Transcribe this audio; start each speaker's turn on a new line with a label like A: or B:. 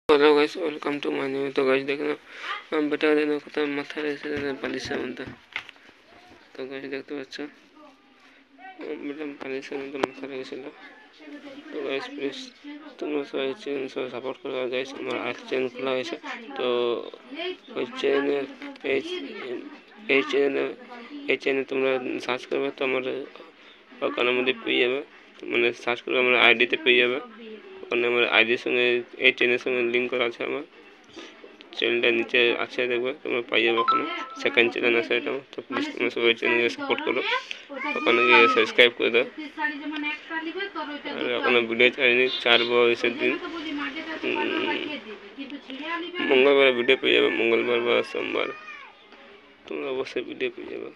A: Hello guys, welcome to my new. तो guys देखना हम बेटा देना कत माथा रहे बालिशा मत। तो गाइस देखते बच्चा बेटा बालिशा मत माथा रहे। तो गाइस प्लीज तुम सबाई चैनल से सपोर्ट करो गाइस। हमारा आज चैनल खुला है तो चैनल तुम्हारा सर्च करबे तो हमारे अकाउंट में पे जाबे মানে সার্চ করে আমার আইডিতে পেয়ে যাবে। ওখানে আমার আইডির সঙ্গে এই চ্যানেলের সঙ্গে লিঙ্ক করা আছে। আমার চ্যানেলটা নিচে আছে দেখবে, তোমরা পাই যাবে। ওখানে সেকেন্ড চ্যানেল আছে এটা। তো প্লিজ তোমরা সবাই চ্যানেলকে সাপোর্ট করো, ওখানে গিয়ে সাবস্ক্রাইব করে দাও। আর ওখানে ভিডিও ছাড়িনি 4 বছর দিন মঙ্গলবার ভিডিও পেয়ে যাবে, মঙ্গলবার বা সোমবার তোমরা অবশ্যই ভিডিও পেয়ে যাবে।